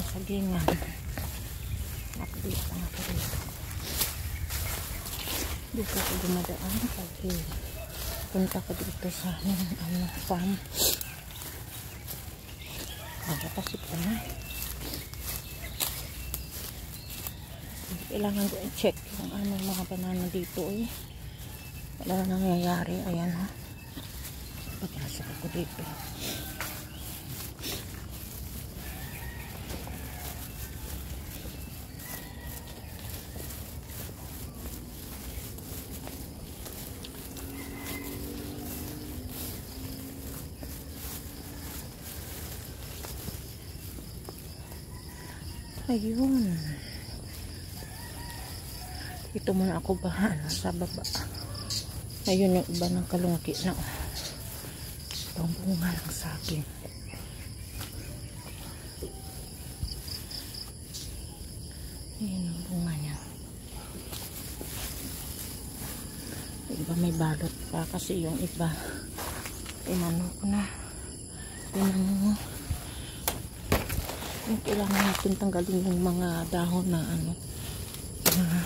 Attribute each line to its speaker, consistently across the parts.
Speaker 1: sagingan. Nakadito na ko dito. Dito ako dumadaan kasi punta ko dito sa farm. Nakapasok ko na. Kailangan ko i-check yung mga banana dito eh. Wala na nangyayari. Ayan ha. Pagpasok ako dito. Ayun. Ito muna ako bahan sa baba. Ayun yung iba ng kalungki na. Itong bunga ng saging. Ayun ang bunga niya. Iba may balot pa kasi yung iba inano ko na. Tinanong yung kailangan natin tanggalin yung mga dahon na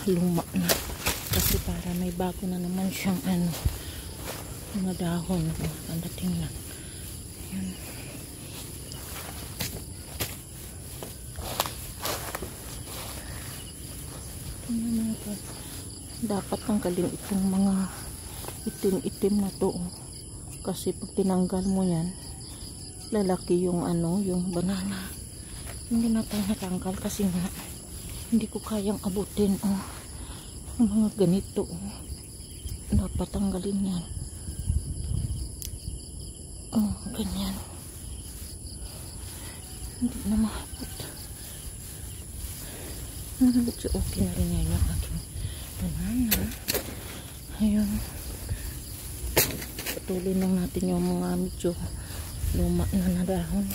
Speaker 1: luma na kasi para may bago na naman siyang mga dahon ang dating lang. Ayan. Tingnan mo, dapat tanggalin itong mga itim-itim na to kasi pag tinanggal mo yan lalaki yung yung banana. Hindi natin natanggal kasi nga hindi ko kayang abutin ang mga ganito dapat tanggalin yan ganyan hindi na mahabot so okay na rin yan yung aking banana. Ayun, patuloy lang natin yung mga medyo luma na dahon.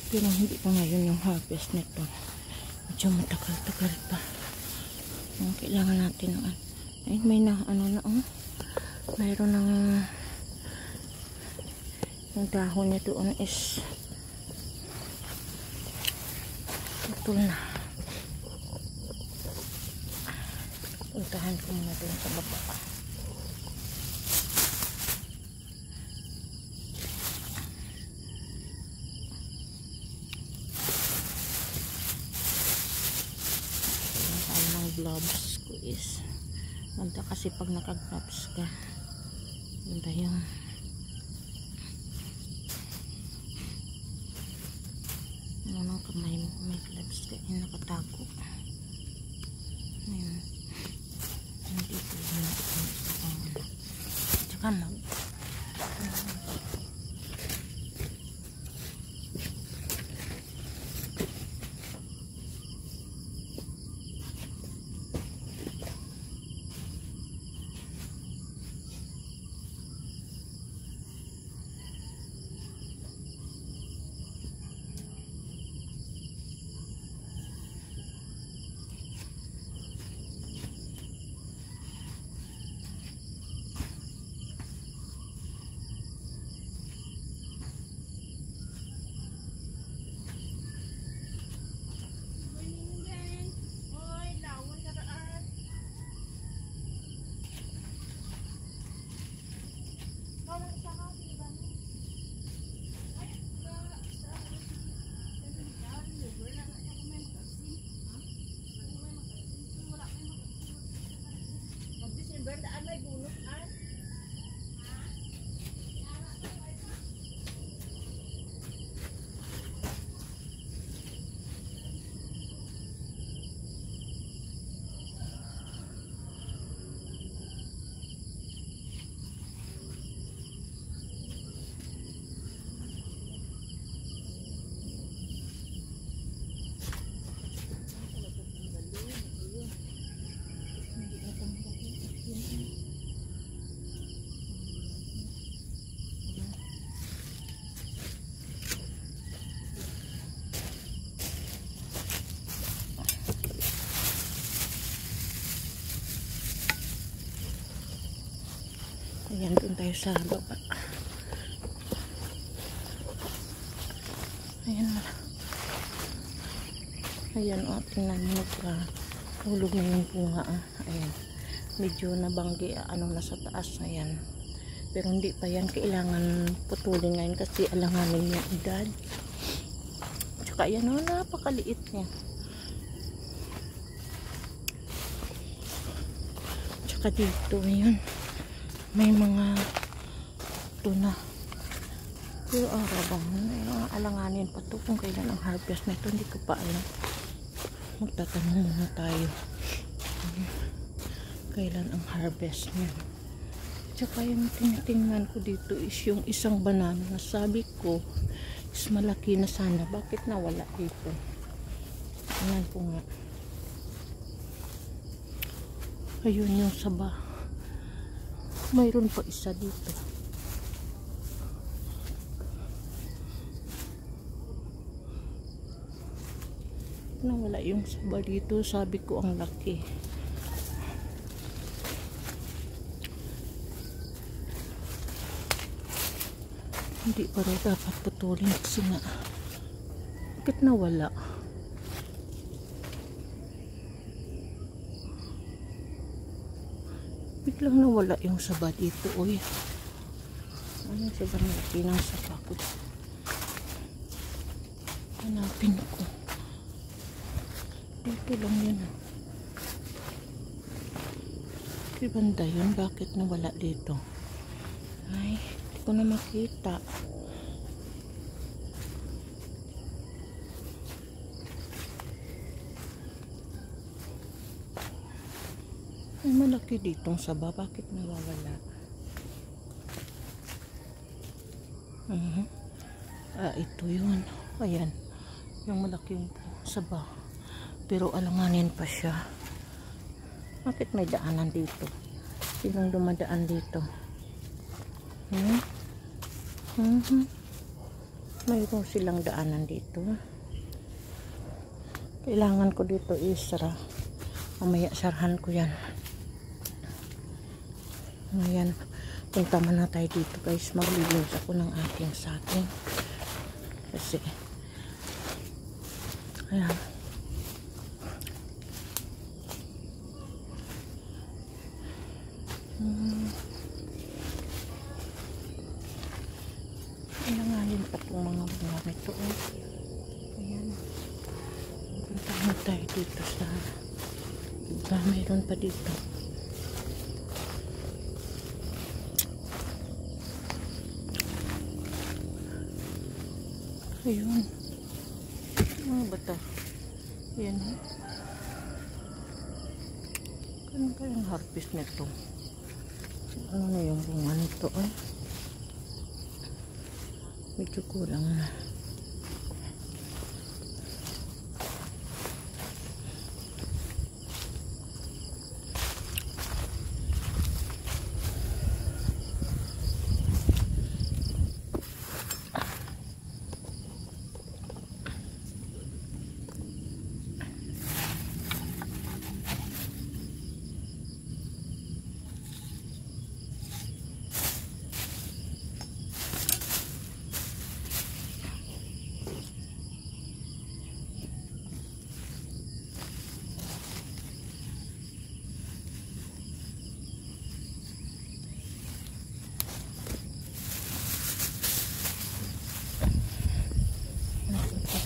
Speaker 1: Pero hindi pa ngayon yung harvest nito. Medyo matagal-tagal pa. Kailangan natin ng ay may na mayroon ng yung dahon niya doon is putol na. Puntahan ko muna doon sa baba. Gloves ko is ganda kasi pag naka-gloves ka ganda yung ng kamay mo may gloves ka yung nakatago. Ayun, nandito yung tsaka Ayan, doon tayo sa baba. Ayan. Ayan, o, tingnan mo, hulog na yung bunga. Ayan, medyo nabanggi, na sa taas. Ayan, pero hindi pa yan kailangan putulin ngayon kasi alanganin yung edad. Tsaka ayan, napakaliit niya. Tsaka dito, ayan, may mga tuna. Pero araw bang alanganin pa to kung kailan ang harvest na ito, hindi ko pa alam. Magtatanong muna tayo kailan ang harvest niya. Tsaka yung tinitingnan ko dito is yung isang banana na sabi ko is malaki na sana, bakit nawala dito? Tingnan ko nga. Ayun yung saba, mayroon pa isa dito. Nawala yung saba dito, sabi ko ang laki. Hindi pa rin dapat putulin kasi nga bakit nawala? Biglang nawala yung saba dito. Uy, ano siya ba laki ng saba ko? Hanapin ko. Dito lang yun. Banda yun, bakit nawala dito? Ay, hindi ko na makita. Ay, malaki ditong saba, bakit nawawala? Ito yun. Ayan, yung malaking saba. Pero alanganin pa siya. Bakit may daanan dito? Sinong dumadaan dito? Mayroon silang daanan dito. Kailangan ko dito isara. Mamaya sarahan ko yan. Ayan, punta muna tayo dito guys. Maglilinis ako ng ating saging. Kasi ayan, ilanganin pa itong mga bunga nito. Ayan, punta na tayo dito sa iba. Mayroon pa dito. Ayun, mga bata. Ayan, kailan kayang harvest nito? Ano na yung bunga nito? Medyo kulang na.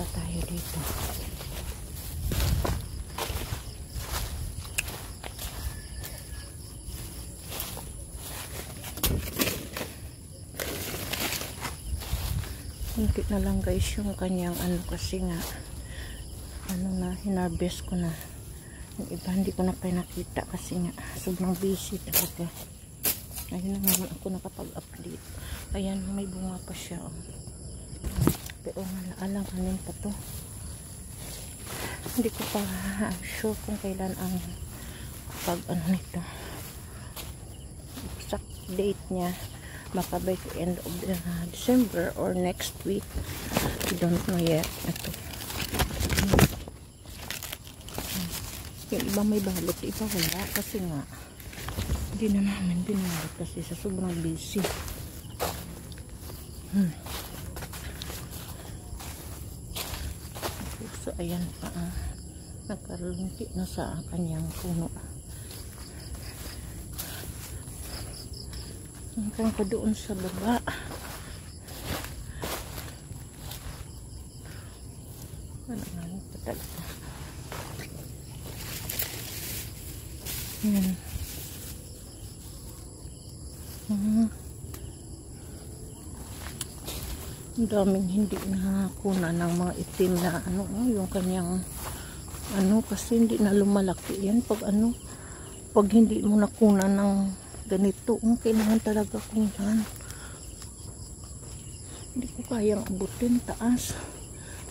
Speaker 1: Tayo dito. Kunti na lang guys yung kanyang kasi nga na hinarvest ko na. Yung iba hindi ko na pa nakita kasi nga sobrang busy talaga. Ayun na naman ako nakapag-update. Ayan, may bunga pa siya. Pero alang-anin pa to. Hindi ko pa sure kung kailan ang nito. Exact date niya. Baka by the end of December or next week. We don't know yet. Ito. Yung iba may balot, iba wala. Kasi nga Hindi na namin binalik kasi sa sobrang busy. So ayan pa, nakalungki na sa kanyang puno. Hanggang pa doon sa baba. Ano nga pa talaga. Yan. Ang daming hindi nakakuna ng mga itim na ano, yung kanyang ano, kasi hindi na lumalaki yan pag ano, pag hindi mo nakuna ng ganito, kailangan talaga kunan. Hindi ko kayang abutin taas,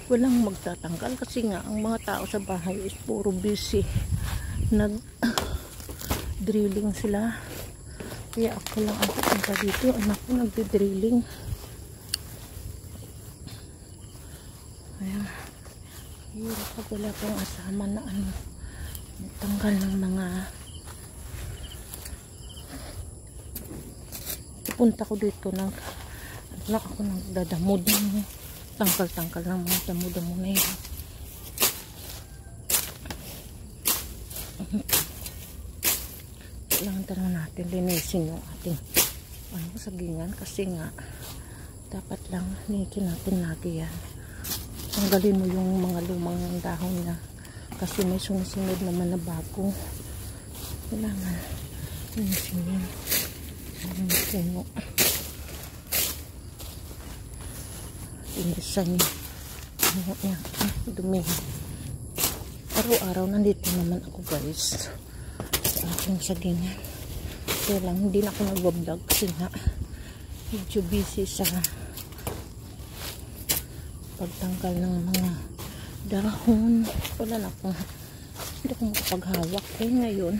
Speaker 1: walang magtatanggal kasi nga ang mga tao sa bahay is puro busy, nag drilling sila, kaya ako lang ang pupunta dito. Anak ko nagdi-drilling. Ayan, hirap pag wala pang asama na ano, tanggal ng mga. Pupunta ko dito ng ano, ako nagdadamod ng tangkal-tangkal ng mga damo-damo na yun. Kailangan talaga natin linisin yung ating ano, sagingan kasi nga dapat lang linisin natin lagi yan. Tanggalin mo yung mga lumang dahon na kasi may sumusunod naman na bago. Kailangan linisin yun yung puno. Linisan yung niya, dumi. Araw-araw nandito naman ako guys sa aking sagingan. Kaya lang hindi na ako nag-vlog kasi nga medyo busy sa pagtanggal ng mga dahon. Wala na akong, hindi ako makapaghawak ngayon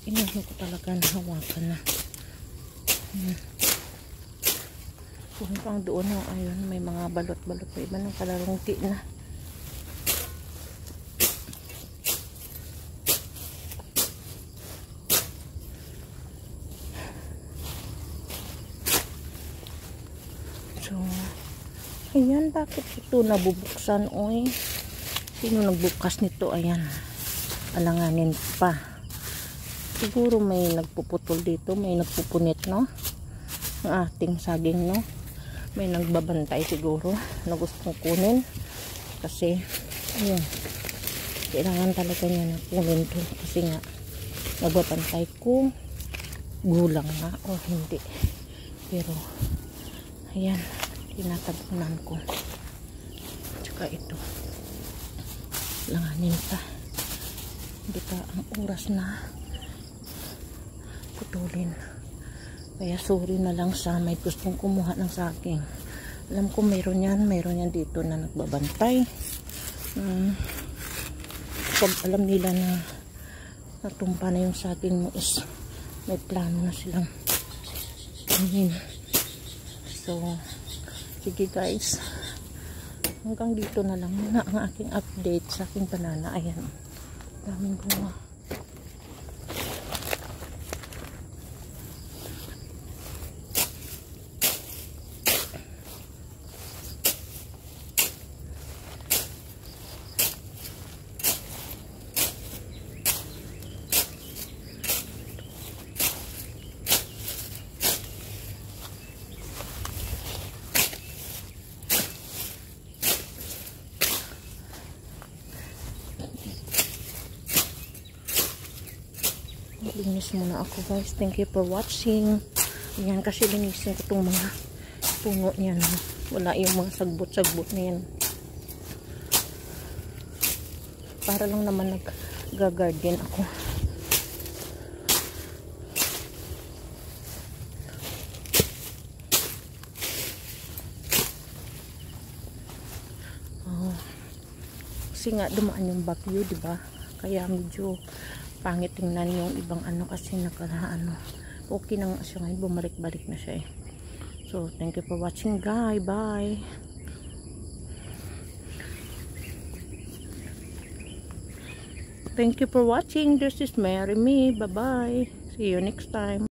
Speaker 1: inano ko talaga na hawakan na. Kung pang doon ayun, may mga balot-balot pa iba ng kalarungti na. So ayan, bakit ito nabubuksan? Oy, sino nagbukas nito? Ayan, alanganin pa. Siguro may nagpuputol dito, may nagpupunit, no? Ang ating saging, no? May nagbabantay siguro na gustong kunin. Kasi, ayun, kailangan talaga niya na kunin to. Kasi nga, nagbabantay ko gulang na o hindi. Pero, ayan, tinatabunan ko. Tsaka ito, langanin pa. Hindi pa ang oras na putulin. Kaya sorry na lang sa may gustong kumuha ng saging. Alam ko mayroon yan dito na nagbabantay. Pag alam nila na natumpa na yung saging mo is may plano na silang kunin. So, sige guys, hanggang dito na lang muna ang aking update sa aking banana. Ayan, daming bunga. Linis muna ako guys. Thank you for watching. Ayan, kasi linisin ko itong mga puno niyan. Wala yung mga sagbot-sagbot na yan. Para lang naman nag-garden ako. Kasi nga dumaan yung bagyo, diba? Kaya medyo pangit tingnan yung ibang ano kasi nakalaano. Okay na nga siya ngayon, bumalik-balik na siya eh. So, thank you for watching guys. Bye! Thank you for watching. This is Mary Me. Bye-bye. See you next time.